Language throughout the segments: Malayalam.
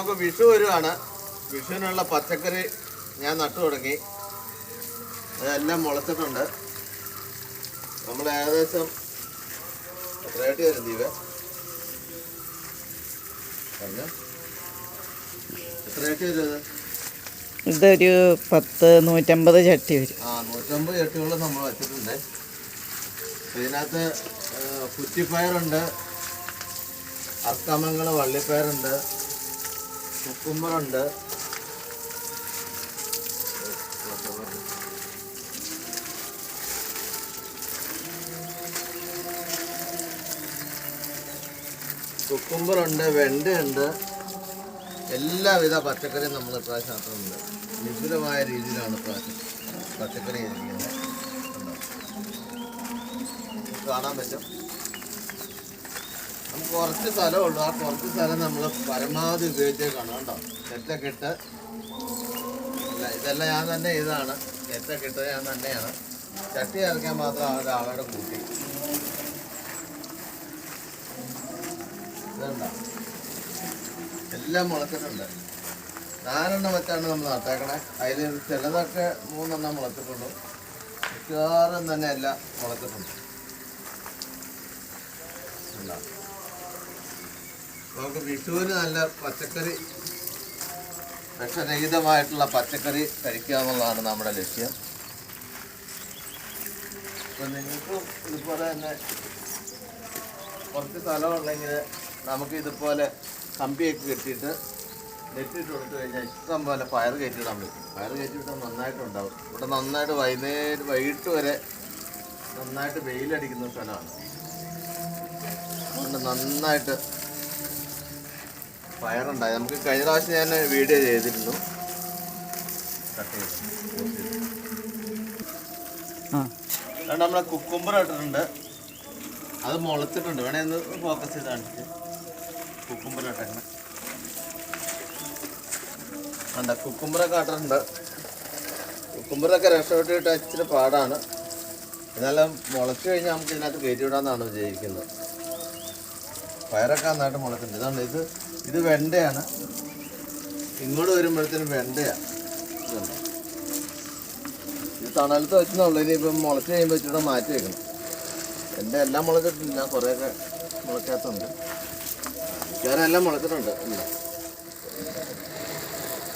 നമുക്ക് വിഷു വരുവാണ്. വിഷുവിനുള്ള പച്ചക്കറി ഞാൻ നട്ടു തുടങ്ങി. അതെല്ലാം മുളച്ചിട്ടുണ്ട്. നമ്മൾ ഏകദേശം എത്രയായിട്ട് വരും ദീപ പറഞ്ഞോ, എത്രയായിട്ട് വരും അത്? ഇതൊരു 150 ചട്ടി വരും. 150 ചട്ടികൾ നമ്മൾ വെച്ചിട്ടുണ്ട്. ഇതിനകത്ത് കുറ്റിപ്പയറുണ്ട്, അർക്കമംഗള വള്ളിപ്പയറുണ്ട്, കുക്കുമ്പറുണ്ട്, കുക്കുമ്പറുണ്ട്, വെണ്ടയുണ്ട്. എല്ലാവിധ പച്ചക്കറിയും നമ്മൾ ഇപ്രാവശ്യം നട്ടിട്ടുണ്ട്. വിപുലമായ രീതിയിലാണ് ഇപ്രാവശ്യം പച്ചക്കറി ചെയ്തിരിക്കുന്നത്. കാണാൻ പറ്റും. നമുക്ക് കുറച്ച് സ്ഥലമുള്ളൂ. ആ കുറച്ച് സ്ഥലം നമ്മൾ പരമാവധി ഉപയോഗിച്ചേക്കാണ്. കണ്ടോ, നെറ്റൊക്കെ ഇട്ട് ഇതെല്ലാം ഞാൻ തന്നെ ഇതാണ്. നെറ്റൊക്കെ ഇട്ട് ഞാൻ തന്നെയാണ്. ചട്ടി ഇറക്കാൻ മാത്രം ഒരാളുടെ കൂട്ടി. ഇതുണ്ടോ, എല്ലാം മുളച്ചിട്ടുണ്ട്. 4 എണ്ണം വെച്ചാണ് നമ്മൾ നട്ടേക്കണേ. അതിൽ ചിലതൊക്കെ 3 എണ്ണം മുളച്ചിട്ടുള്ളൂ. മിക്കവാറും തന്നെ എല്ലാം മുളച്ചിട്ടുണ്ട്. നമുക്ക് വിഷുവിന് നല്ല പച്ചക്കറി, വിഷരഹിതമായിട്ടുള്ള പച്ചക്കറി കഴിക്കുക എന്നുള്ളതാണ് നമ്മുടെ ലക്ഷ്യം. അപ്പം നിങ്ങൾക്കും ഇതുപോലെ തന്നെ കുറച്ച് സ്ഥലമുണ്ടെങ്കിൽ നമുക്ക് ഇതുപോലെ കമ്പിയൊക്കെ കെട്ടിയിട്ട് നെറ്റിട്ട് കൊടുത്തു കഴിഞ്ഞാൽ ഇഷ്ടം പോലെ പയർ കയറ്റിയിടാൻ പറ്റും. പയർ കയറ്റിയിട്ടാൽ നന്നായിട്ടുണ്ടാവും. ഇവിടെ നന്നായിട്ട് വൈകിട്ട് വരെ നന്നായിട്ട് വെയിലടിക്കുന്ന സ്ഥലമാണ്. അതുകൊണ്ട് നന്നായിട്ട് പയറുണ്ടായി. നമുക്ക് കഴിഞ്ഞ പ്രാവശ്യം ഞാൻ വീഡിയോ ചെയ്തിരുന്നു. അതുകൊണ്ട് നമ്മളെ കുക്കുമ്പർ ഇട്ടിട്ടുണ്ട്. അത് മുളച്ചിട്ടുണ്ട്. വേണേ ഒന്ന് ഫോക്കസ് ചെയ്ത് കാണിച്ചിട്ട് കുക്കുമ്പർ ഇട്ടേക്കണം. വേണ്ട, കുക്കുമ്പറൊക്കെ ഇട്ടിട്ടുണ്ട്. കുക്കുമ്പറൊക്കെ രക്ഷപ്പെട്ടിട്ട് ഇച്ചിരി പാടാണ്. എന്നാലും മുളച്ച് കഴിഞ്ഞാൽ നമുക്ക് ഇതിനകത്ത് കയറ്റി വിടാമെന്നാണ് വിചാരിക്കുന്നത്. പയറൊക്കെ നന്നായിട്ട് മുളക്കുന്നുണ്ട്. ഇതുണ്ട്, ഇത് വെണ്ടയാണ്. ഇങ്ങോട്ട് വരുമ്പോഴത്തേനും വെണ്ടയാണ്. ഇതുണ്ട്, ഇത് തണലത്ത് വെച്ചെന്നുള്ളൂ. ഇനിയിപ്പം മുളച്ച് കഴിയുമ്പോൾ ഇച്ചിരി മാറ്റി വെക്കണം. എൻ്റെ എല്ലാം മുളച്ചിട്ടില്ല, കുറേയൊക്കെ മുളയ്ക്കാത്തുണ്ട്. എല്ലാം മുളച്ചിട്ടുണ്ട്.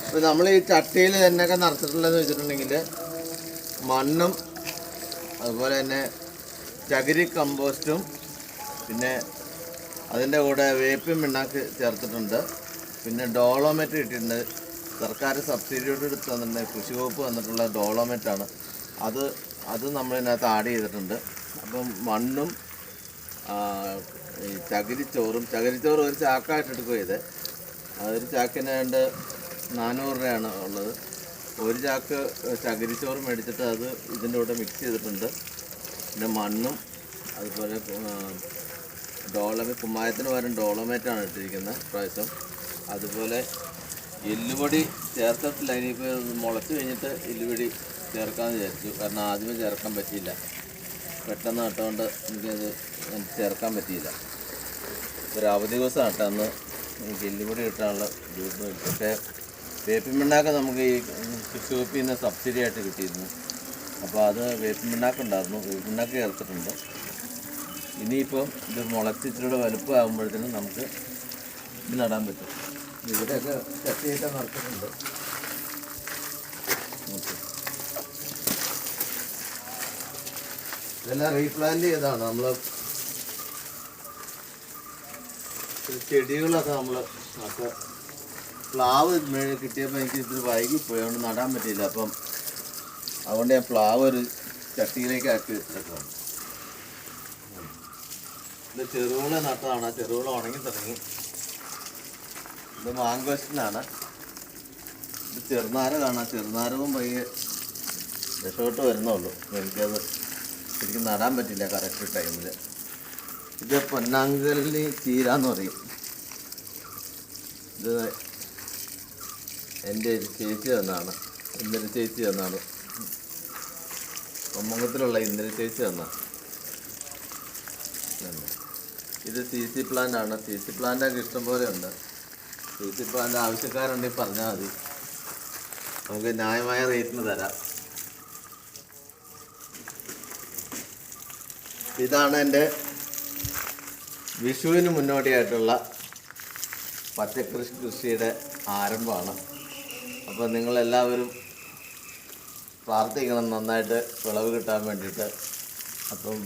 ഇപ്പം നമ്മൾ ഈ ചട്ടിയിൽ എന്നൊക്കെ നിറച്ചിട്ടുള്ളതെന്ന് വെച്ചിട്ടുണ്ടെങ്കിൽ മണ്ണും അതുപോലെ തന്നെ ചകിരി കമ്പോസ്റ്റും പിന്നെ അതിൻ്റെ കൂടെ വേപ്പിൻ പിണ്ണാക്ക് ചേർത്തിട്ടുണ്ട്. പിന്നെ ഡോളോമെറ്റ് ഇട്ടിട്ടുണ്ട്. സർക്കാർ സബ്സിഡിയോട് എടുത്ത് തന്നിട്ടുണ്ട്. കൃഷി വകുപ്പ് വന്നിട്ടുള്ള ഡോളോമെറ്റാണ് അത് നമ്മളിതിനകത്ത് ആഡ് ചെയ്തിട്ടുണ്ട്. അപ്പം മണ്ണും ഈ ചകിരിച്ചോറ് ഒരു ചാക്കായിട്ട് എടുക്കുക. അതൊരു ചാക്കിന് വേണ്ട 400 രൂപയാണ് ഉള്ളത്. ഒരു ചാക്ക് ചകിരിച്ചോറ് മേടിച്ചിട്ട് അത് ഇതിൻ്റെ കൂടെ മിക്സ് ചെയ്തിട്ടുണ്ട്. പിന്നെ മണ്ണും അതുപോലെ കുമ്മായത്തിന് പകരം ഡോളോമേറ്റാണ് ഇട്ടിരിക്കുന്നത് പ്രാവശ്യം. അതുപോലെ എല്ലുപൊടി ചേർത്തിട്ടില്ല. ഇനിയിപ്പോൾ മുളച്ച് കഴിഞ്ഞിട്ട് എല്ലുപൊടി ചേർക്കാമെന്ന് വിചാരിച്ചു. കാരണം ആദ്യമേ ചേർക്കാൻ പറ്റിയില്ല. പെട്ടെന്ന് നട്ടുകൊണ്ട് എനിക്കത് ചേർക്കാൻ പറ്റിയില്ല. ഒരു അവധി ദിവസം നട്ടന്ന് എനിക്ക് എല്ലുപൊടി ഇട്ടാനുള്ള ബുദ്ധിമുട്ട്. പക്ഷേ വേപ്പിൻ പിണ്ണാക്ക് നമുക്ക് ഈ കൃഷി വകുപ്പിൽ നിന്ന് സബ്സിഡി ആയിട്ട് കിട്ടിയിരുന്നു. അപ്പോൾ അത് വേപ്പിൻ പിണ്ണാക്ക് ഉണ്ടായിരുന്നു. വേപ്പിൻ പിണ്ണാക്ക് ചേർത്തിട്ടുണ്ട്. ഇനിയിപ്പം ഇത് മുളച്ചിച്ചിലൂടെ വലുപ്പമാകുമ്പോഴത്തേനും നമുക്ക് ഇത് നടാൻ പറ്റും. ഇവിടെയൊക്കെ ചട്ടിയൊക്കെ നിറച്ചിട്ടുണ്ട്. ഇതെല്ലാം റീപ്ലാന്റ് ചെയ്തതാണ്. നമ്മൾ ചെടികളൊക്കെ നമ്മൾ പ്ലാവ് കിട്ടിയപ്പോൾ എനിക്ക് ഇത്തിരി വൈകിപ്പോയി, അതുകൊണ്ട് നടാൻ പറ്റിയില്ല. അപ്പം അതുകൊണ്ട് ഞാൻ പ്ലാവ് ഒരു ചട്ടിയിലേക്ക് ആക്കി വെച്ചിട്ടാണ്. ഇത് ചെറുവിള നട്ടതാണ്. ചെറുവിള ഉണങ്ങി തുടങ്ങി. ഇത് മാങ്കോസ്റ്റിനാണ്. ഇത് ചെറുനാര കാണാം. ചെറുനാരവും പയ്യെ രക്ഷോട്ട് വരുന്നുള്ളൂ. എനിക്കത് ശരിക്കും നടാൻ പറ്റില്ല കറക്റ്റ് ടൈമിൽ. ഇത് പൊന്നാങ്കല്ലി ചീര എന്ന് പറയും. ഇത് എൻ്റെ ഒരു ചേച്ചി തന്നാണ്. ഇന്ദിര ചേച്ചി തന്നാണ്. കൊമ്മങ്കത്തിലുള്ള ഇന്ദിര ചേച്ചി തന്നാണ്. ഇത് CC പ്ലാന്റ് ആണ്. CC പ്ലാന്റൊക്കെ ഇഷ്ടംപോലെ ഉണ്ട്. ഇതിപ്പോൾ അതിൻ്റെ ആവശ്യക്കാരുണ്ടെങ്കിൽ പറഞ്ഞാൽ മതി, നമുക്ക് ന്യായമായ റേറ്റിന് തരാം. ഇതാണ് എൻ്റെ വിഷുവിന് മുന്നോടിയായിട്ടുള്ള പച്ചക്കറി കൃഷിയുടെ ആരംഭമാണ്. അപ്പോൾ നിങ്ങളെല്ലാവരും പ്രാർത്ഥിക്കണം നന്നായിട്ട് വിളവ് കിട്ടാൻ വേണ്ടിയിട്ട്. അപ്പം